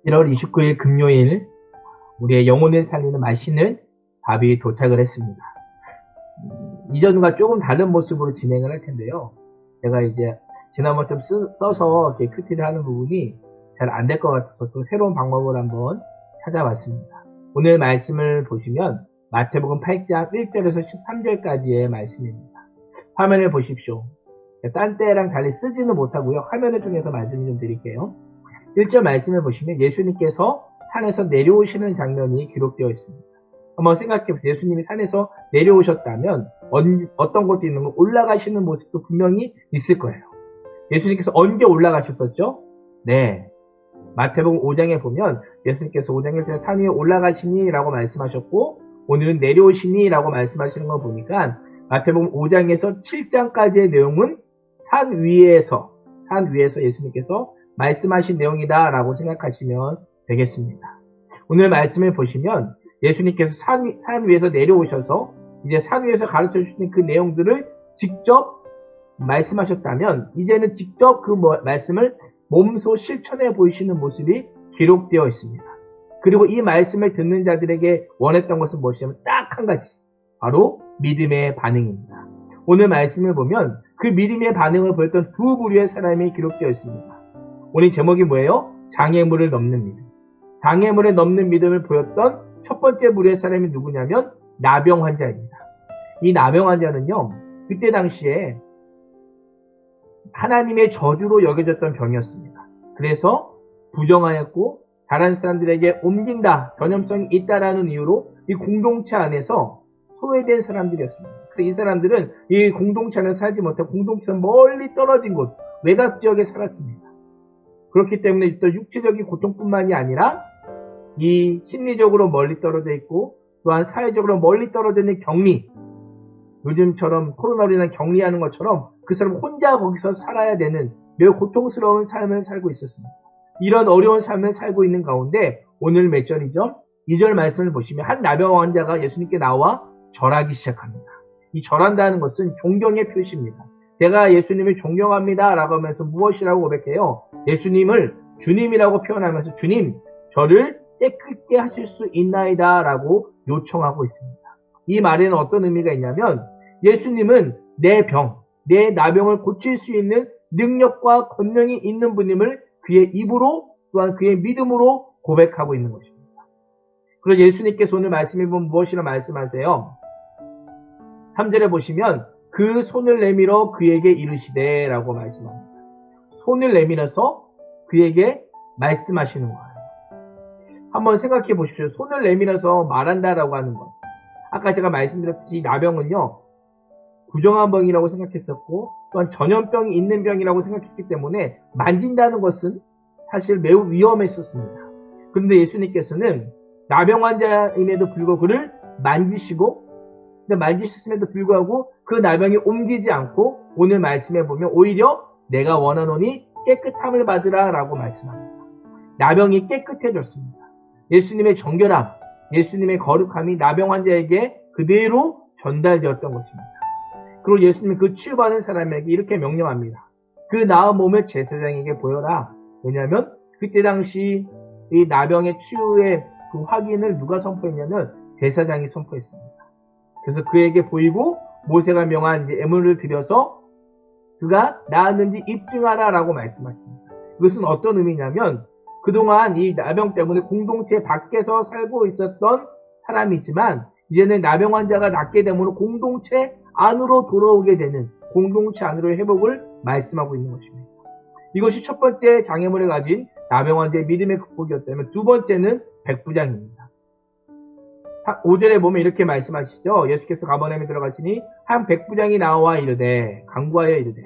1월 29일 금요일 우리의 영혼을 살리는 맛있는 밥이 도착을 했습니다. 이전과 조금 다른 모습으로 진행을 할 텐데요. 제가 이제 지난번 좀 써서 이렇게 큐티를 하는 부분이 잘 안 될 것 같아서 또 새로운 방법을 한번 찾아봤습니다. 오늘 말씀을 보시면 마태복음 8장 1절에서 13절까지의 말씀입니다. 화면을 보십시오. 딴 때랑 달리 쓰지는 못하고요. 화면을 통해서 말씀을 좀 드릴게요. 1절 말씀을 보시면 예수님께서 산에서 내려오시는 장면이 기록되어 있습니다. 한번 생각해 보세요. 예수님이 산에서 내려오셨다면 어떤 것도 있는 거 올라가시는 모습도 분명히 있을 거예요. 예수님께서 언제 올라가셨었죠? 네. 마태복음 5장에 보면 예수님께서 5장에 산 위에 올라가시니 라고 말씀하셨고 오늘은 내려오시니 라고 말씀하시는 거 보니까 마태복음 5장에서 7장까지의 내용은 산 위에서 예수님께서 말씀하신 내용이다 라고 생각하시면 되겠습니다. 오늘 말씀을 보시면 예수님께서 산 위에서 내려오셔서 이제 산 위에서 가르쳐 주시는 그 내용들을 직접 말씀하셨다면 이제는 직접 그 말씀을 몸소 실천해 보이시는 모습이 기록되어 있습니다. 그리고 이 말씀을 듣는 자들에게 원했던 것은 무엇이냐면 딱 한 가지, 바로 믿음의 반응입니다. 오늘 말씀을 보면 그 믿음의 반응을 보였던 두 부류의 사람이 기록되어 있습니다. 오늘 제목이 뭐예요? 장애물을 넘는 믿음. 장애물을 넘는 믿음을 보였던 첫 번째 부류의 사람이 누구냐면 나병 환자입니다. 이 나병 환자는요, 그때 당시에 하나님의 저주로 여겨졌던 병이었습니다. 그래서 부정하였고 다른 사람들에게 옮긴다, 전염성이 있다라는 이유로 이 공동체 안에서 소외된 사람들이었습니다. 그래서 이 사람들은 이 공동체 안에 살지 못하고 공동체에서 멀리 떨어진 곳, 외곽 지역에 살았습니다. 그렇기 때문에 또 육체적인 고통뿐만이 아니라 이 심리적으로 멀리 떨어져 있고 또한 사회적으로 멀리 떨어져 있는 격리, 요즘처럼 코로나로 인한 격리하는 것처럼 그 사람 혼자 거기서 살아야 되는 매우 고통스러운 삶을 살고 있었습니다. 이런 어려운 삶을 살고 있는 가운데 오늘 몇 절이죠? 2절 말씀을 보시면 한 나병 환자가 예수님께 나와 절하기 시작합니다. 이 절한다는 것은 존경의 표시입니다. 제가 예수님을 존경합니다 라고 하면서 무엇이라고 고백해요? 예수님을 주님이라고 표현하면서 주님, 저를 깨끗게 하실 수 있나이다 라고 요청하고 있습니다. 이 말에는 어떤 의미가 있냐면 예수님은 내 병, 내 나병을 고칠 수 있는 능력과 권능이 있는 분임을 그의 입으로 또한 그의 믿음으로 고백하고 있는 것입니다. 그래서 예수님께서 오늘 말씀해 보면 무엇이라 말씀하세요? 3절에 보시면 그 손을 내밀어 그에게 이르시되 라고 말씀합니다. 손을 내밀어서 그에게 말씀하시는 거예요. 한번 생각해 보십시오. 손을 내밀어서 말한다라고 하는 것. 아까 제가 말씀드렸듯이 나병은요, 부정한 병이라고 생각했었고 또한 전염병이 있는 병이라고 생각했기 때문에 만진다는 것은 사실 매우 위험했었습니다. 그런데 예수님께서는 나병 환자임에도 불구하고 그를 만지시고, 근데 만지셨음에도 불구하고 그 나병이 옮기지 않고 오늘 말씀해 보면 오히려 내가 원하노니 깨끗함을 받으라 라고 말씀합니다. 나병이 깨끗해졌습니다. 예수님의 정결함, 예수님의 거룩함이 나병 환자에게 그대로 전달되었던 것입니다. 그리고 예수님은 그 치유받은 사람에게 이렇게 명령합니다. 그 나은 몸을 제사장에게 보여라. 왜냐하면 그때 당시 이 나병의 치유의 그 확인을 누가 선포했냐면 제사장이 선포했습니다. 그래서 그에게 보이고 모세가 명한 이제 예물을 드려서 그가 나았는지 입증하라 라고 말씀하십니다. 이것은 어떤 의미냐면 그동안 이 나병 때문에 공동체 밖에서 살고 있었던 사람이지만 이제는 나병 환자가 낫게 되므로 공동체 안으로 돌아오게 되는 공동체 안으로의 회복을 말씀하고 있는 것입니다. 이것이 첫 번째 장애물을 가진 나병 환자의 믿음의 극복이었다면 두 번째는 백부장입니다. 5절에 보면 이렇게 말씀하시죠. 예수께서 가버나움에 들어가시니 한 백부장이 나와 이르되 간구하여 이르되,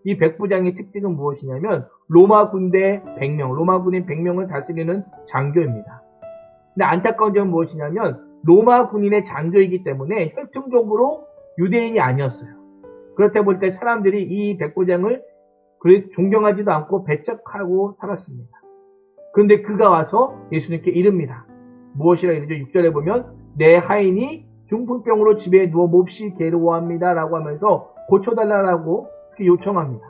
이 백부장의 특징은 무엇이냐면 로마 군대 100명, 로마 군인 100명을 다스리는 장교입니다. 근데 안타까운 점은 무엇이냐면 로마 군인의 장교이기 때문에 혈통적으로 유대인이 아니었어요. 그렇다 보니까 사람들이 이 백부장을 존경하지도 않고 배척하고 살았습니다. 그런데 그가 와서 예수님께 이릅니다. 무엇이라 이르죠? 6절에 보면 내 하인이 중풍병으로 집에 누워 몹시 괴로워합니다 라고 하면서 고쳐달라고 요청합니다.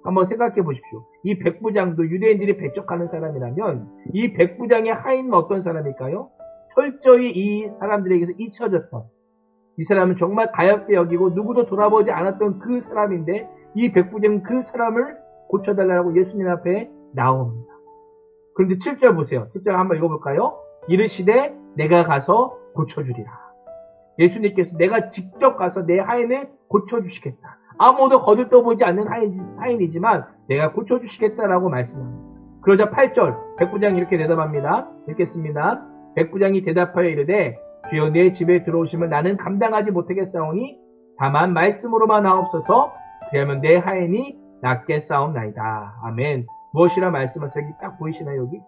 한번 생각해 보십시오. 이 백부장도 유대인들이 배척하는 사람이라면 이 백부장의 하인은 어떤 사람일까요? 철저히 이 사람들에게서 잊혀졌던, 이 사람은 정말 가엾게 여기고 누구도 돌아보지 않았던 그 사람인데 이 백부장은 그 사람을 고쳐달라고 예수님 앞에 나옵니다. 그런데 7절 보세요. 7절 한번 읽어볼까요? 이르시되 내가 가서 고쳐주리라. 예수님께서 내가 직접 가서 내 하인을 고쳐주시겠다. 아무도 거들떠보지 않는 하인이지만 내가 고쳐주시겠다라고 말씀합니다. 그러자 8절 백부장이 이렇게 대답합니다. 읽겠습니다. 백부장이 대답하여 이르되 주여 내 집에 들어오시면 나는 감당하지 못하겠사오니 다만 말씀으로만 하옵소서. 그러면 내 하인이 낫겠사옵나이다. 아멘. 무엇이라 말씀하세요? 여기 딱 보이시나요? 여기?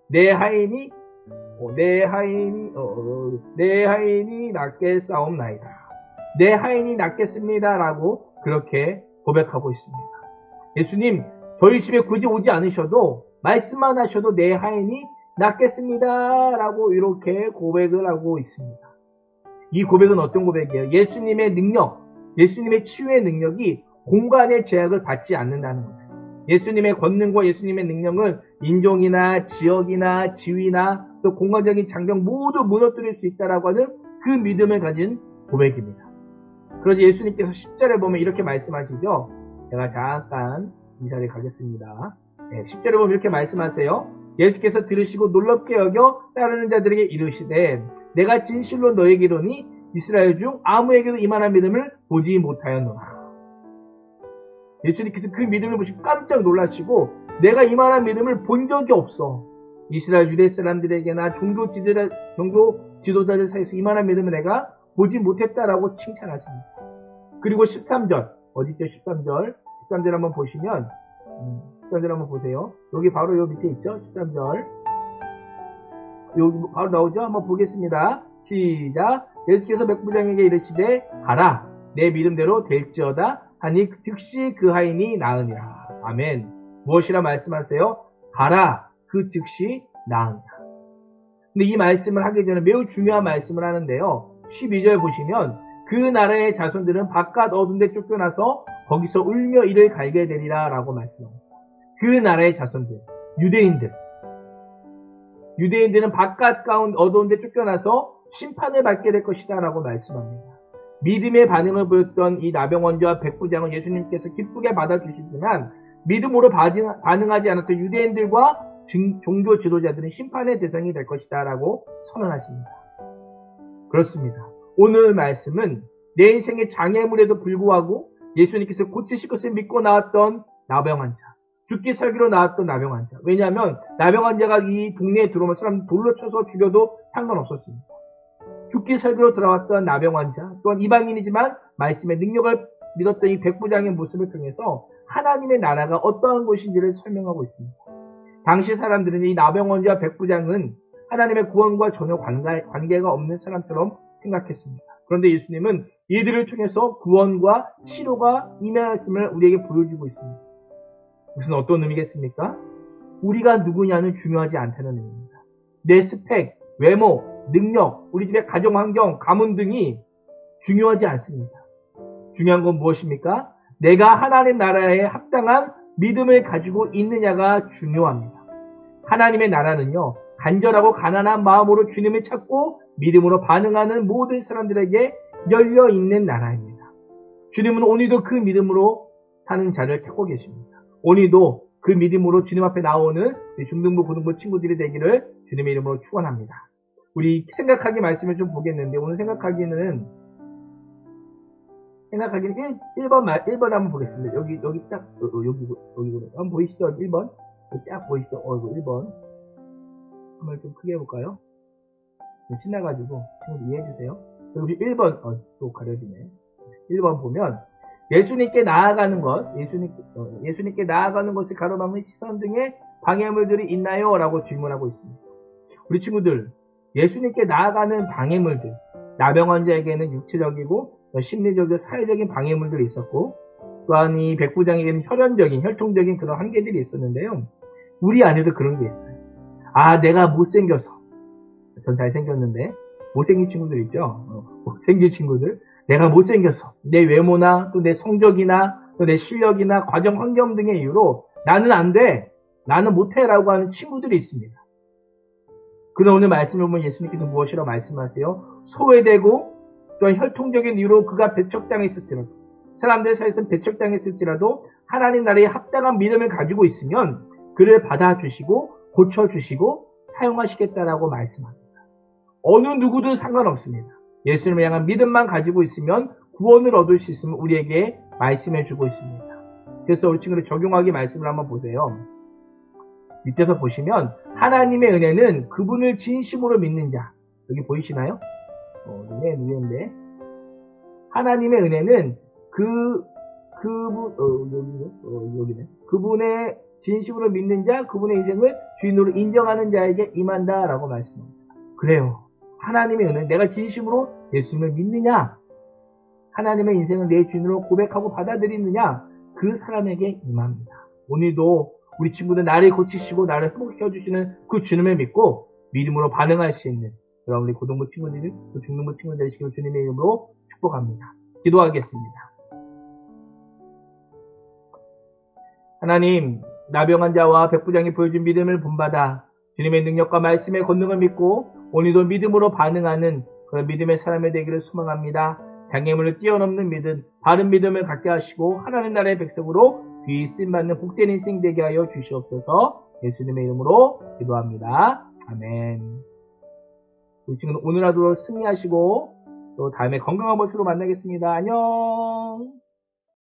내 하인이 낫겠사옵나이다. 내 하인이 낫겠습니다. 라고 그렇게 고백하고 있습니다. 예수님, 저희 집에 굳이 오지 않으셔도 말씀만 하셔도 내 하인이 낫겠습니다. 라고 이렇게 고백을 하고 있습니다. 이 고백은 어떤 고백이에요? 예수님의 능력, 예수님의 치유의 능력이 공간의 제약을 받지 않는다는 거예요. 예수님의 권능과 예수님의 능력은 인종이나 지역이나 지위나 또 공간적인 장벽 모두 무너뜨릴 수 있다라고 하는 그 믿음을 가진 고백입니다. 그러자 예수님께서 10절에 보면 이렇게 말씀하시죠. 제가 잠깐 이 자리에 가겠습니다. 10절에 보면 이렇게 말씀하세요. 예수께서 들으시고 놀랍게 여겨 따르는 자들에게 이르시되 내가 진실로 너에게 이르노니 이스라엘 중 아무에게도 이만한 믿음을 보지 못하였노라. 예수님께서 그 믿음을 보시고 깜짝 놀라시고 내가 이만한 믿음을 본 적이 없어. 이스라엘 유대 사람들에게나 종교 지도자들 사이에서 이만한 믿음을 내가 보지 못했다라고 칭찬하십니다. 그리고 13절 어디죠? 13절 한번 보시면 13절 한번 보세요. 여기 바로 요 밑에 있죠? 13절 여기 바로 나오죠? 한번 보겠습니다. 시작. 예수께서 백부장에게 이르시되 가라 내 믿음대로 될지어다 하니 즉시 그 하인이 나으니라. 아멘. 무엇이라 말씀하세요? 가라 그 즉시 나으니라. 근데 이 말씀을 하기 전에 매우 중요한 말씀을 하는데요. 12절 보시면 그 나라의 자손들은 바깥 어두운 데 쫓겨나서 거기서 울며 이를 갈게 되리라 라고 말씀합니다. 그 나라의 자손들, 유대인들은 바깥 가운데 어두운 데 쫓겨나서 심판을 받게 될 것이다 라고 말씀합니다. 믿음의 반응을 보였던 이 나병원자와 백부장은 예수님께서 기쁘게 받아주시지만 믿음으로 반응하지 않았던 유대인들과 종교 지도자들은 심판의 대상이 될 것이다 라고 선언하십니다. 그렇습니다. 오늘 말씀은 내 인생의 장애물에도 불구하고 예수님께서 고치실 것을 믿고 나왔던 나병환자, 죽기 살기로 나왔던 나병환자. 왜냐하면 나병환자가 이 동네에 들어오면 사람 돌로 쳐서 죽여도 상관없었습니다. 죽기 살기로 들어왔던 나병환자, 또한 이방인이지만 말씀의 능력을 믿었던 이 백부장의 모습을 통해서 하나님의 나라가 어떠한 것인지를 설명하고 있습니다. 당시 사람들은 이 나병환자와 백부장은 하나님의 구원과 전혀 관계가 없는 사람처럼 생각했습니다. 그런데 예수님은 이들을 통해서 구원과 치료가 임하였음을 우리에게 보여주고 있습니다. 무슨 어떤 의미겠습니까? 우리가 누구냐는 중요하지 않다는 의미입니다. 내 스펙, 외모, 능력, 우리 집의 가정환경, 가문 등이 중요하지 않습니다. 중요한 건 무엇입니까? 내가 하나님 나라에 합당한 믿음을 가지고 있느냐가 중요합니다. 하나님의 나라는요, 간절하고 가난한 마음으로 주님을 찾고 믿음으로 반응하는 모든 사람들에게 열려있는 나라입니다. 주님은 오늘도 그 믿음으로 사는 자를 찾고 계십니다. 오늘도 그 믿음으로 주님 앞에 나오는 중등부, 고등부 친구들이 되기를 주님의 이름으로 축원합니다. 우리 생각하기 말씀을 좀 보겠는데 오늘 생각하기는 1번 한번 보겠습니다. 여기 딱 여기 한번 보이시죠? 1번 딱 보이시죠? 1번 한번 좀 크게 해볼까요? 신나가지고 친구들 이해해주세요. 여기 1번 또 가려지네. 1번 보면 예수님께 나아가는 것, 예수님께 나아가는 것을 가로막는 시선 등의 방해물들이 있나요? 라고 질문하고 있습니다. 우리 친구들, 예수님께 나아가는 방해물들, 나병환자에게는 육체적이고 심리적이고 사회적인 방해물들이 있었고, 또한 이 백부장에게는 혈통적인 그런 한계들이 있었는데요. 우리 안에도 그런 게 있어요. 아, 내가 못생겨서. 전 잘생겼는데 못생긴 친구들 있죠. 못생긴 친구들. 내가 못생겨서 내 외모나 또 내 성적이나 또 내 실력이나 과정 환경 등의 이유로 나는 안 돼, 나는 못해 라고 하는 친구들이 있습니다. 그러나 오늘 말씀을 보면 예수님께서 무엇이라고 말씀하세요? 소외되고 또한 혈통적인 이유로 그가 배척당했을지라도, 사람들 사이에서 배척당했을지라도 하나님 나라에 합당한 믿음을 가지고 있으면 그를 받아주시고 고쳐주시고 사용하시겠다라고 말씀합니다. 어느 누구도 상관없습니다. 예수님을 향한 믿음만 가지고 있으면 구원을 얻을 수 있으면 우리에게 말씀해 주고 있습니다. 그래서 우리 친구들 적용하기 말씀을 한번 보세요. 밑에서 보시면 하나님의 은혜는 그분을 진심으로 믿는 자, 여기 보이시나요? 위에인데 하나님의 은혜는 여기네. 그분의 진심으로 믿는 자, 그분의 인생을 주인으로 인정하는 자에게 임한다라고 말씀합니다. 그래요. 하나님의 은혜, 내가 진심으로 예수님을 믿느냐, 하나님의 인생을 내 주인으로 고백하고 받아들이느냐, 그 사람에게 임합니다. 오늘도 우리 친구들 나를 고치시고 나를 회복시켜 주시는 그 주님을 믿고 믿음으로 반응할 수 있는 그런 우리 고등부 친구들, 또 중등부 친구들 되시길 주님의 이름으로 축복합니다. 기도하겠습니다. 하나님, 나병한 자와 백부장이 보여준 믿음을 본받아 주님의 능력과 말씀의 권능을 믿고 오늘도 믿음으로 반응하는 그런 믿음의 사람이 되기를 소망합니다. 장애물을 뛰어넘는 믿음, 바른 믿음을 갖게 하시고 하나님 나라의 백성으로 귀히 쓰임받는 복된 인생 되게 하여 주시옵소서. 예수님의 이름으로 기도합니다. 아멘. 우리 친구는 오늘 하루 승리하시고 또 다음에 건강한 모습으로 만나겠습니다. 안녕.